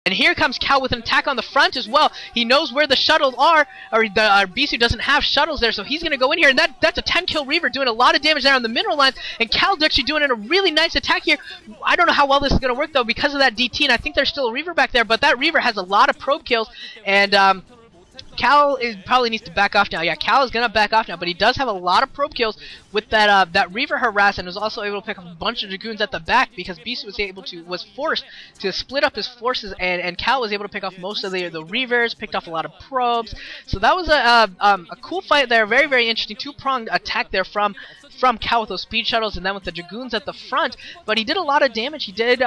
And here comes Cal with an attack on the front as well. He knows where the shuttles are, or Bisu doesn't have shuttles there, so he's going to go in here, and that's a 10-kill Reaver doing a lot of damage there on the mineral lines, and Cal's actually doing a really nice attack here. I don't know how well this is going to work, though, because of that DT, and I think there's still a Reaver back there, but that Reaver has a lot of probe kills, and Cal probably needs to back off now. Yeah, Cal is going to back off now, but he does have a lot of probe kills with that Reaver harass, and was also able to pick up a bunch of Dragoons at the back because Bisu was forced to split up his forces, and Cal was able to pick off most of the Reavers, picked off a lot of probes. So that was a cool fight there, very, very interesting. Two-pronged attack there from Cal with those speed shuttles, and then with the Dragoons at the front. But he did a lot of damage. He did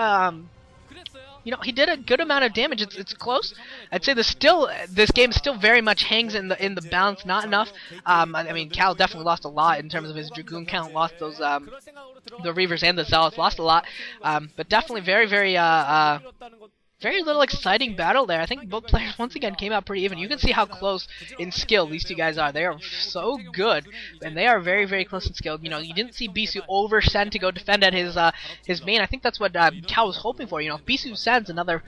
you know, he did a good amount of damage. It's close. I'd say this game still very much hangs in the balance, not enough. I mean, Cal definitely lost a lot in terms of his Dragoon count, lost those the Reavers and the Zealots, lost a lot. But definitely very, very very little exciting battle there. I think both players once again came out pretty even. You can see how close in skill these two guys are. They are so good, and they are very, very close in skill. You know, you didn't see Bisu oversend to go defend at his main. I think that's what Cal was hoping for. You know, if Bisu sends another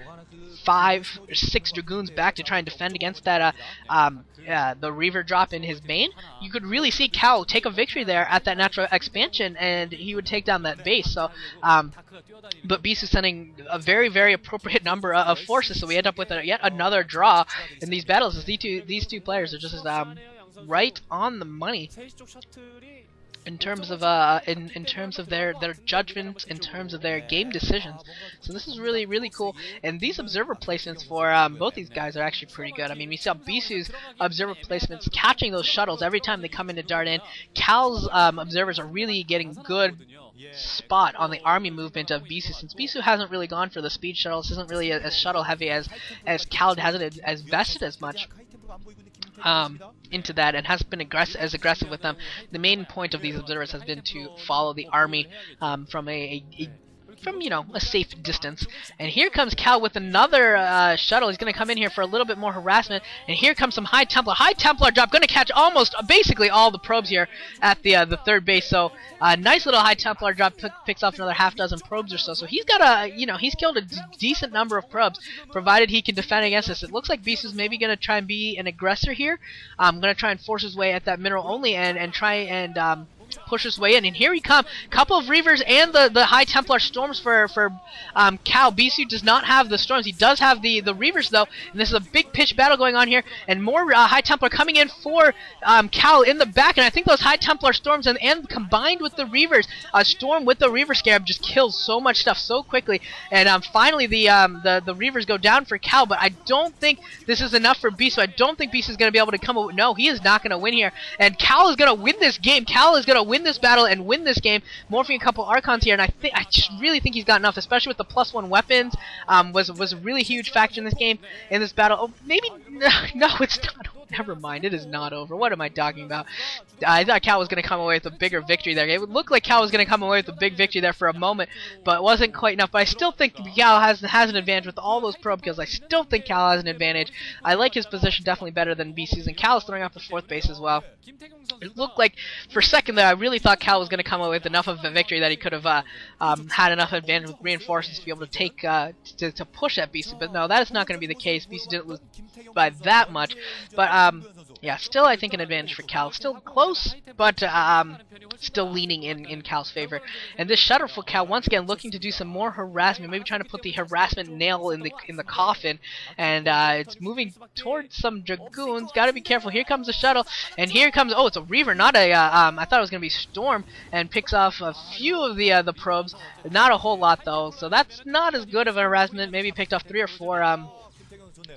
5 or 6 Dragoons back to try and defend against that the Reaver drop in his main, you could really see Cal take a victory there at that natural expansion, and he would take down that base. So, but Bisu sending a very, very appropriate number of forces, so we end up with yet another draw in these battles. As these two players are just right on the money in terms of in terms of their judgment, in terms of their game decisions. So this is really, really cool. And these observer placements for both these guys are actually pretty good. I mean, we saw Bisu's observer placements catching those shuttles every time they come in to dart in. Cal's observers are really getting good spot on the army movement of Bisu, since Bisu hasn't really gone for the speed shuttles, isn't really as shuttle heavy as Cal hasn't as vested as much into that, and hasn't been as aggressive with them. The main point of these observers has been to follow the army from from, you know, a safe distance. And here comes Cal with another shuttle. He's going to come in here for a little bit more harassment. And here comes some High Templar. High Templar drop, going to catch almost, basically all the probes here at the third base. So, nice little High Templar drop, picks off another half-dozen probes or so. So he's got you know, he's killed a decent number of probes, provided he can defend against this. It looks like Bisu's maybe going to try and be an aggressor here. Going to try and force his way at that mineral only, and try and push his way in, and here we come. Couple of Reavers and the High Templar storms for Cal. Bisu does not have the storms. He does have the Reavers though, and this is a big pitch battle going on here, and more High Templar coming in for Cal in the back, and I think those High Templar storms and combined with the Reavers, storm with the Reaver Scarab just kills so much stuff so quickly, and finally the Reavers go down for Cal, but I don't think this is enough for Bisu. I don't think Bisu is going to be able to come. No, he is not going to win here, and Cal is going to win this game. Cal is going to win this battle and win this game, morphing a couple Archons here, and I just really think he's got enough, especially with the +1 weapons. Was a really huge factor in this game, in this battle. Oh, maybe no, it's not. Never mind, it is not over. What am I talking about? I thought Cal was going to come away with a bigger victory there. It would look like Cal was going to come away with a big victory there for a moment, but it wasn't quite enough. But I still think Cal has an advantage with all those probe kills. I still think Cal has an advantage. I like his position definitely better than Bisu's, and Cal is throwing off the 4th base as well. It looked like, for a second there, I really thought Cal was going to come away with enough of a victory that he could have had enough advantage with reinforcements to be able to take to push at Bisu, but no, that is not going to be the case. Bisu didn't lose by that much, but yeah, still I think an advantage for Cal. Still close, but still leaning in Cal's favor. And this shuttle for Cal, once again, looking to do some more harassment, maybe trying to put the harassment nail in the coffin, and it's moving towards some Dragoons. Got to be careful. Here comes the shuttle, and here comes, oh, it's a Reaver, not a, I thought it was going to be Storm, and picks off a few of the probes, not a whole lot though, so that's not as good of a harassment. Maybe picked off 3 or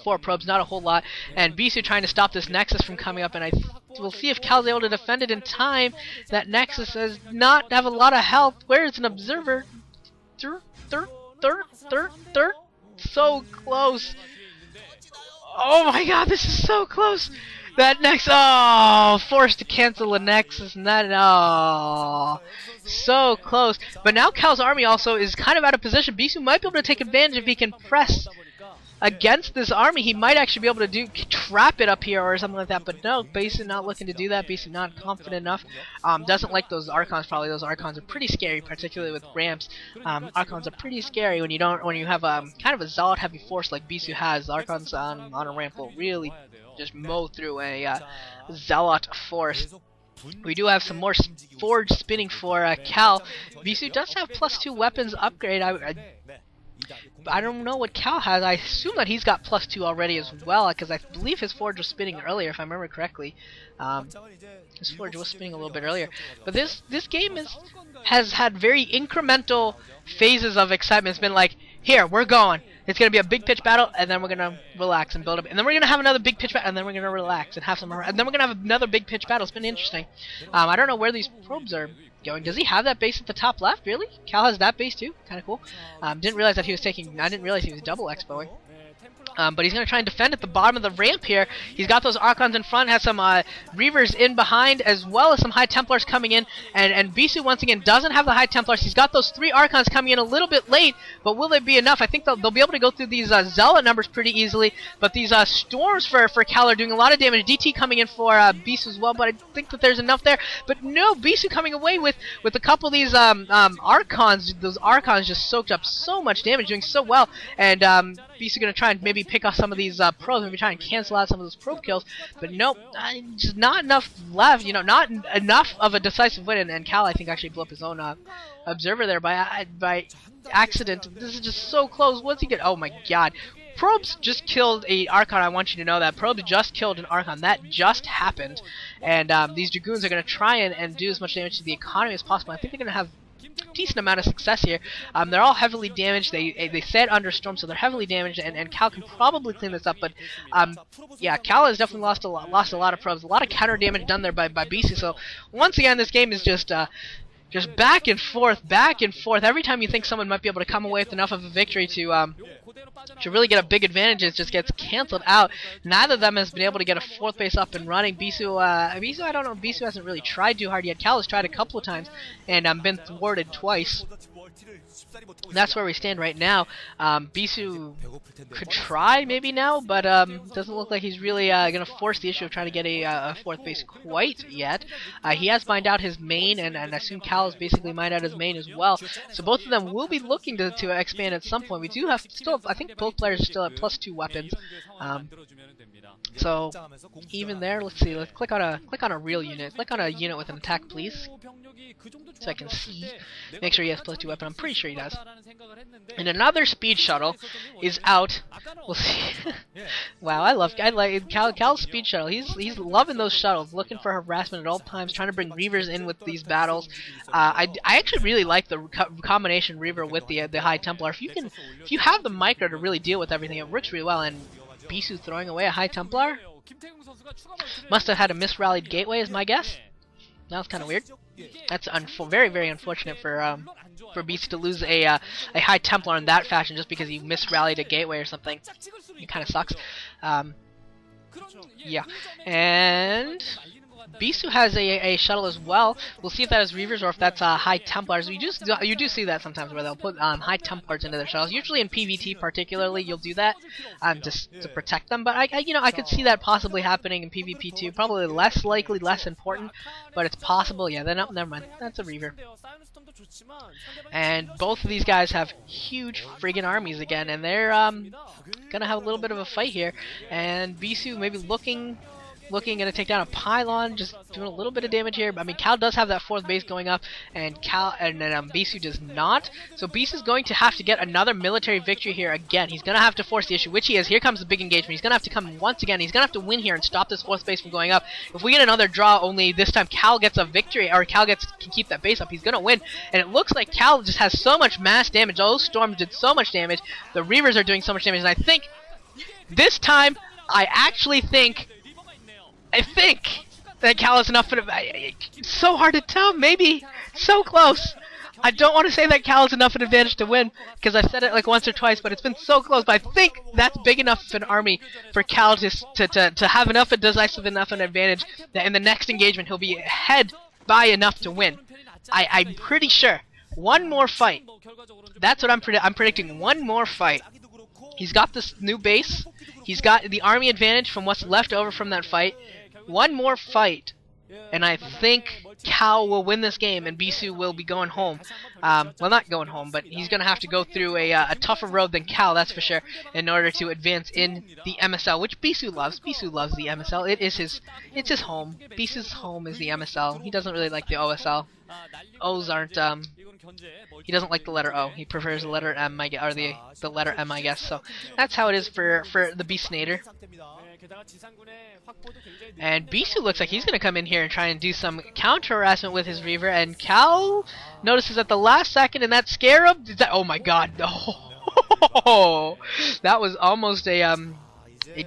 4 probes, not a whole lot. And Bisu trying to stop this Nexus from coming up, and we'll see if Cal's able to defend it in time. That Nexus does not have a lot of health. Where is an observer? So close. Oh my god, this is so close. That Nexus, oh, forced to cancel a Nexus, and that, oh, so close. But now Cal's army also is kind of out of position. Bisu might be able to take advantage if he can press against this army, he might actually be able to trap it up here or something like that. But no, Bisu not looking to do that. Bisu not confident enough. Doesn't like those Archons. Probably those Archons are pretty scary, particularly with ramps. Archons are pretty scary when you have kind of a Zealot heavy force like Bisu has. Archons on a ramp will really just mow through a Zealot force. We do have some more forge spinning for Cal. Bisu does have +2 weapons upgrade. I don't know what Cal has. I assume that he's got +2 already as well, because I believe his forge was spinning earlier, if I remember correctly. His forge was spinning a little bit earlier. But this game has had very incremental phases of excitement. It's been like, here, we're going. It's going to be a big pitch battle, and then we're going to relax and build up. And then we're going to have another big pitch battle, and then we're going to relax and have some... And then we're going to have another big pitch battle. It's been interesting. I don't know where these probes are going. Does he have that base at the top left, really? Cal has that base too? Kind of cool. Didn't realize that he was taking... I didn't realize he was double expoing. But he's going to try and defend at the bottom of the ramp here. He's got those Archons in front, has some Reavers in behind, as well as some High Templars coming in. And Bisu, once again, doesn't have the High Templars. He's got those 3 Archons coming in a little bit late, but will they be enough? I think they'll be able to go through these Zealot numbers pretty easily, but these Storms for Cal are doing a lot of damage. DT coming in for Bisu as well, but I think that there's enough there. But no, Bisu coming away with a couple of these Archons. Those Archons just soaked up so much damage, doing so well, and Bisu going to try and maybe pick off some of these probes, maybe try and cancel out some of those probe kills, but nope, just not enough left, you know, not enough of a decisive win, and Cal, I think, actually blew up his own observer there by accident. This is just so close. What's he get? Oh my god. Probes just killed a Archon. I want you to know that. Probes just killed an Archon. That just happened. And these Dragoons are going to try and do as much damage to the economy as possible. I think they're going to have decent amount of success here. They're all heavily damaged. They said under storm, so they're heavily damaged, and Cal can probably clean this up. But yeah, Cal has definitely lost a lot of probes, a lot of counter damage done there by Bisu. So once again, this game is just back and forth, back and forth. Every time you think someone might be able to come away with enough of a victory to really get a big advantage, it just gets canceled out. Neither of them has been able to get a 4th base up and running. Bisu, I don't know. Bisu hasn't really tried too hard yet. Cal has tried a couple of times and been thwarted twice. That's where we stand right now. Bisu could try maybe now, but doesn't look like he's really going to force the issue of trying to get a 4th base quite yet. He has mined out his main, and I assume Cal has basically mined out his main as well. So both of them will be looking to expand at some point. We do have still, I think both players are still at +2 weapons. So even there, let's see. Let's click on a real unit. Click on a unit with an attack, please, so I can see. Make sure he has +2 weapon. I'm pretty sure he does. And another speed shuttle is out. We'll see. Wow, I like Cal's speed shuttle. He's loving those shuttles, looking for harassment at all times, trying to bring Reavers in with these battles. I actually really like the combination Reaver with the High Templar. If you have the micro to really deal with everything, it works really well. And Bisu throwing away a High Templar must have had a misrallied gateway, is my guess. That was kind of weird. That's very, very unfortunate for Bisu to lose a High Templar in that fashion just because he misrallied a gateway or something. It kind of sucks. Yeah, and Bisu has a shuttle as well. We'll see if that is Reavers or if that's High Templars. You do see that sometimes where they'll put High Templars into their shuttles. Usually in PvT particularly, you'll do that just to protect them. But I could see that possibly happening in PvP too. Probably less likely, less important, but it's possible. Yeah, then never mind. That's a Reaver. And both of these guys have huge friggin' armies again, and they're gonna have a little bit of a fight here. And Bisu maybe looking to take down a pylon, just doing a little bit of damage here. I mean, Cal does have that 4th base going up, and Bisu does not. So Bisu's going to have to get another military victory here again. He's going to have to force the issue, which he is. Here comes the big engagement. He's going to have to come once again. He's going to have to win here and stop this 4th base from going up. If we get another draw, only this time Cal gets a victory, or Cal can keep that base up, he's going to win. And it looks like Cal just has so much mass damage. Those storms did so much damage. The Reavers are doing so much damage, and I think this time, I think that Cal is enough for it's so hard to tell. Maybe so close. I don't want to say that Cal is enough an advantage to win because I've said it like once or twice, but it's been so close. But I think that's big enough of an army for Cal to have enough a decisive enough an advantage that in the next engagement he'll be ahead by enough to win. I'm pretty sure. One more fight. That's what I'm predicting. One more fight. He's got this new base. He's got the army advantage from what's left over from that fight. One more fight, and I think Cal will win this game, and Bisu will be going home. Well, not going home, but he's going to have to go through a tougher road than Cal, that's for sure, in order to advance in the MSL, which Bisu loves. Bisu loves the MSL. It's his home. Bisu's home is the MSL. He doesn't really like the OSL. O's aren't, he doesn't like the letter O. He prefers the letter M, or the letter M, I guess. So that's how it is for the Beastinator. And Bisu looks like he's going to come in here and try and do some counter harassment with his Reaver, and Cal notices at the last second, and that Scarab, oh my god, oh, that was almost a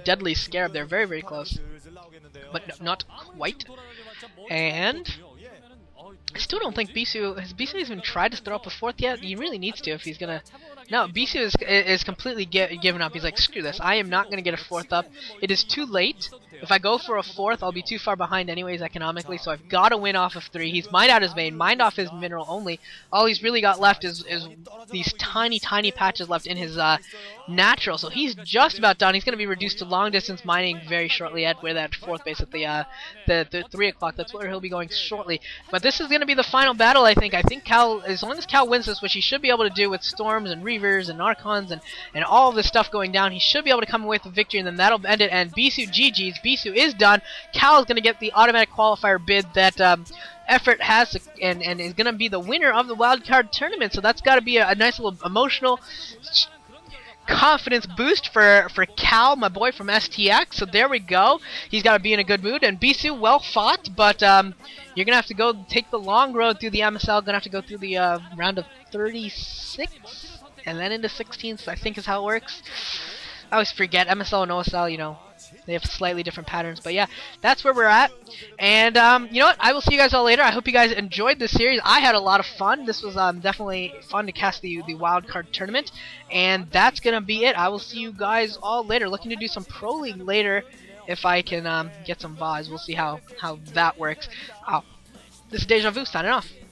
deadly Scarab there, very, very close, but not quite. And I still don't think Bisu has even tried to throw up a fourth yet. He really needs to if he's gonna. No, Bisu is completely given up. He's like, screw this. I am not gonna get a fourth up. It is too late. If I go for a fourth, I'll be too far behind anyways economically. So I've got to win off of 3. He's mined out his main, mined off his mineral only. All he's really got left is these tiny patches left in his natural. So he's just about done. He's gonna be reduced to long distance mining very shortly at where that fourth base at the 3 o'clock. That's where he'll be going shortly. But this is gonna be the final battle. I think Cal, as long as Cal wins this, which he should be able to do with Storms and Reavers and Archons and all of this stuff going down, he should be able to come away with a victory, and then that'll end it. And Bisu GG's. Bisu is done. Cal is going to get the automatic qualifier bid that Effort has and is going to be the winner of the wildcard tournament. So that's got to be a nice little emotional confidence boost for Cal, my boy from STX. So there we go. He's got to be in a good mood. And Bisu, well fought, but you're going to have to go take the long road through the MSL. Going to have to go through the round of 36 and then into 16th, I think is how it works. I always forget. MSL and OSL, you know, they have slightly different patterns. But yeah, that's where we're at. And you know what? I will see you guys all later. I hope you guys enjoyed this series. I had a lot of fun. This was definitely fun to cast the wildcard tournament. And that's going to be it. I will see you guys all later. Looking to do some Pro League later if I can get some VODs. We'll see how that works. This is Deja Vu signing off.